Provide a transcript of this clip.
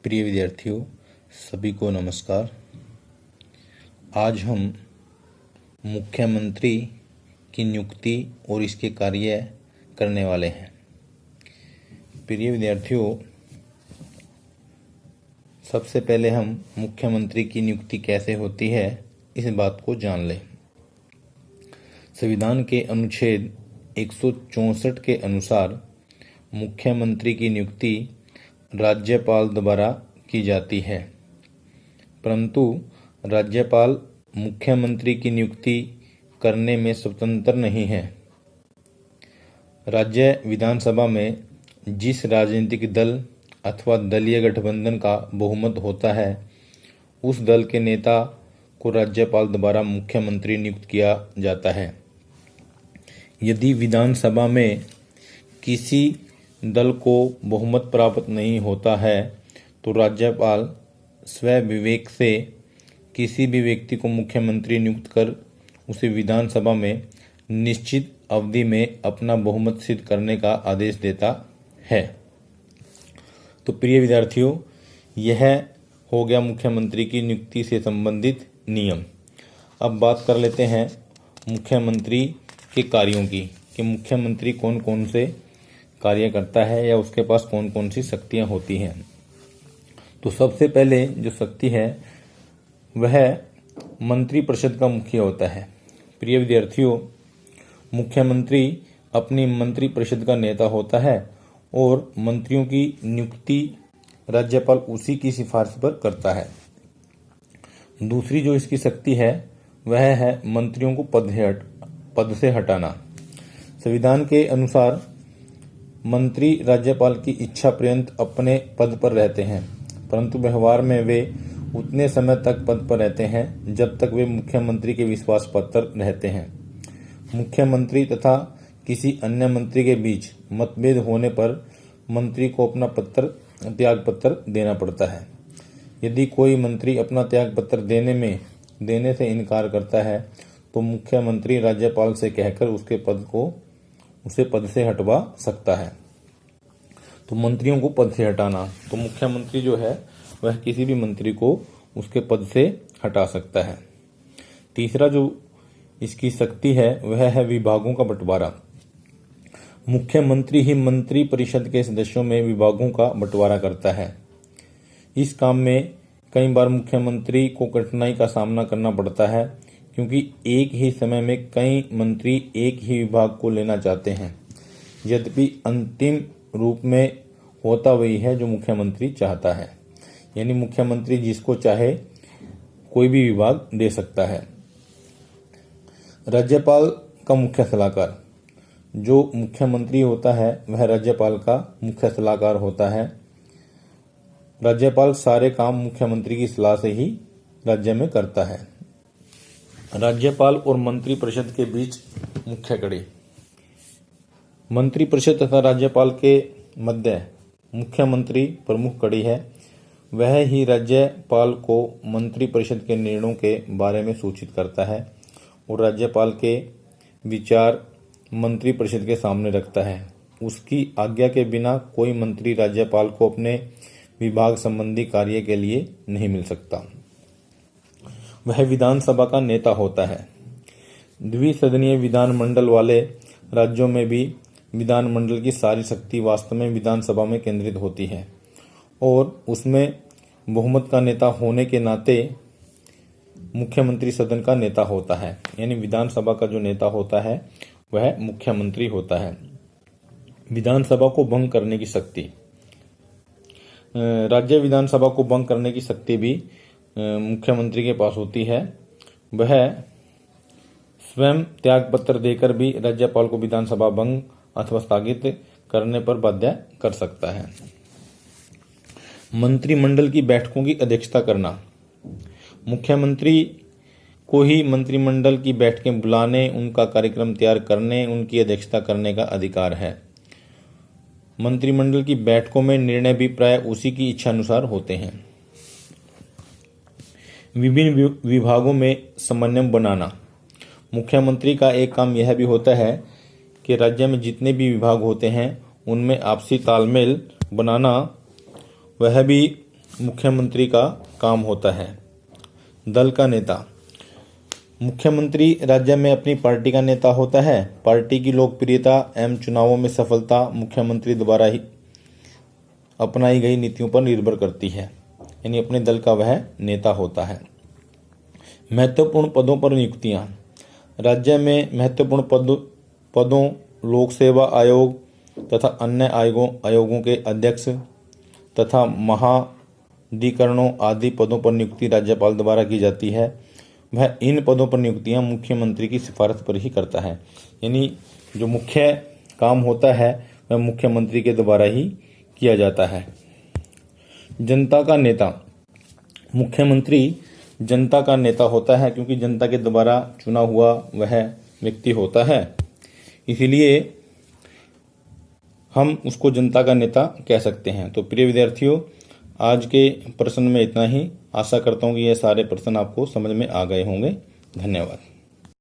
प्रिय विद्यार्थियों, सभी को नमस्कार। आज हम मुख्यमंत्री की नियुक्ति और इसके कार्य करने वाले हैं। प्रिय विद्यार्थियों, सबसे पहले हम मुख्यमंत्री की नियुक्ति कैसे होती है इस बात को जान लें। संविधान के अनुच्छेद 164 के अनुसार मुख्यमंत्री की नियुक्ति राज्यपाल द्वारा की जाती है, परंतु राज्यपाल मुख्यमंत्री की नियुक्ति करने में स्वतंत्र नहीं है। राज्य विधानसभा में जिस राजनीतिक दल अथवा दलीय गठबंधन का बहुमत होता है, उस दल के नेता को राज्यपाल द्वारा मुख्यमंत्री नियुक्त किया जाता है। यदि विधानसभा में किसी दल को बहुमत प्राप्त नहीं होता है तो राज्यपाल स्वयं विवेक से किसी भी व्यक्ति को मुख्यमंत्री नियुक्त कर उसे विधानसभा में निश्चित अवधि में अपना बहुमत सिद्ध करने का आदेश देता है। तो प्रिय विद्यार्थियों, यह हो गया मुख्यमंत्री की नियुक्ति से संबंधित नियम। अब बात कर लेते हैं मुख्यमंत्री के कार्यों की कि मुख्यमंत्री कौन कौन से कार्य करता है या उसके पास कौन कौन सी शक्तियां होती हैं। तो सबसे पहले जो शक्ति है वह मंत्रिपरिषद का मुखी होता है। प्रिय विद्यार्थियों, मुख्यमंत्री अपनी मंत्रिपरिषद का नेता होता है और मंत्रियों की नियुक्ति राज्यपाल उसी की सिफारिश पर करता है। दूसरी जो इसकी शक्ति है वह है मंत्रियों को पद से हटाना। संविधान के अनुसार मंत्री राज्यपाल की इच्छा पर्यंत अपने पद पर रहते हैं, परंतु व्यवहार में वे उतने समय तक पद पर रहते हैं जब तक वे मुख्यमंत्री के विश्वास पात्र रहते हैं। मुख्यमंत्री तथा किसी अन्य मंत्री के बीच मतभेद होने पर मंत्री को अपना त्याग पत्र देना पड़ता है। यदि कोई मंत्री अपना त्याग पत्र देने से इनकार करता है तो मुख्यमंत्री राज्यपाल से कहकर उसे पद से हटवा सकता है। तो मंत्रियों को पद से हटाना, तो मुख्यमंत्री जो है वह किसी भी मंत्री को उसके पद से हटा सकता है। तीसरा जो इसकी शक्ति है वह है विभागों का बंटवारा। मुख्यमंत्री ही मंत्री परिषद के सदस्यों में विभागों का बंटवारा करता है। इस काम में कई बार मुख्यमंत्री को कठिनाई का सामना करना पड़ता है, क्योंकि एक ही समय में कई मंत्री एक ही विभाग को लेना चाहते हैं, यद्यपि अंतिम रूप में होता वही है जो मुख्यमंत्री चाहता है। यानी मुख्यमंत्री जिसको चाहे कोई भी विभाग दे सकता है। राज्यपाल का मुख्य सलाहकार, जो मुख्यमंत्री होता है वह राज्यपाल का मुख्य सलाहकार होता है। राज्यपाल सारे काम मुख्यमंत्री की सलाह से ही राज्य में करता है। राज्यपाल और मंत्रिपरिषद के बीच मुख्य कड़ी। मंत्रिपरिषद तथा राज्यपाल के मध्य मुख्यमंत्री प्रमुख कड़ी है। वह ही राज्यपाल को मंत्रिपरिषद के निर्णयों के बारे में सूचित करता है और राज्यपाल के विचार मंत्रिपरिषद के सामने रखता है। उसकी आज्ञा के बिना कोई मंत्री राज्यपाल को अपने विभाग संबंधी कार्य के लिए नहीं मिल सकता। वह विधानसभा का नेता होता है। द्विसदनीय विधानमंडल वाले राज्यों में भी विधानमंडल की सारी शक्ति वास्तव में विधानसभा में केंद्रित होती है और उसमें बहुमत का नेता होने के नाते मुख्यमंत्री सदन का नेता होता है। यानी विधानसभा का जो नेता होता है वह मुख्यमंत्री होता है। विधानसभा को भंग करने की शक्ति। राज्य विधानसभा को भंग करने की शक्ति भी मुख्यमंत्री के पास होती है। वह स्वयं त्याग पत्र देकर भी राज्यपाल को विधानसभा भंग अथवा स्थगित करने पर बाध्य कर सकता है। मंत्रिमंडल की बैठकों की अध्यक्षता करना। मुख्यमंत्री को ही मंत्रिमंडल की बैठकें बुलाने, उनका कार्यक्रम तैयार करने, उनकी अध्यक्षता करने का अधिकार है। मंत्रिमंडल की बैठकों में निर्णय भी प्राय उसी की इच्छा अनुसार होते हैं। विभिन्न विभागों में समन्वय बनाना। मुख्यमंत्री का एक काम यह भी होता है कि राज्य में जितने भी विभाग होते हैं उनमें आपसी तालमेल बनाना। वह भी मुख्यमंत्री का काम होता है। दल का नेता। मुख्यमंत्री राज्य में अपनी पार्टी का नेता होता है। पार्टी की लोकप्रियता एवं चुनावों में सफलता मुख्यमंत्री द्वारा ही अपनाई गई नीतियों पर निर्भर करती है, यानी अपने दल का वह नेता होता है। महत्वपूर्ण पदों पर नियुक्तियां। राज्य में महत्वपूर्ण पदों लोक सेवा आयोग तथा अन्य आयोगों के अध्यक्ष तथा महाधिकरणों आदि पदों पर नियुक्ति राज्यपाल द्वारा की जाती है। वह इन पदों पर नियुक्तियां मुख्यमंत्री की सिफारिश पर ही करता है, यानी जो मुख्य काम होता है वह मुख्यमंत्री के द्वारा ही किया जाता है। जनता का नेता। मुख्यमंत्री जनता का नेता होता है, क्योंकि जनता के द्वारा चुना हुआ वह व्यक्ति होता है, इसीलिए हम उसको जनता का नेता कह सकते हैं। तो प्रिय विद्यार्थियों, आज के प्रश्न में इतना ही। आशा करता हूँ कि ये सारे प्रश्न आपको समझ में आ गए होंगे। धन्यवाद।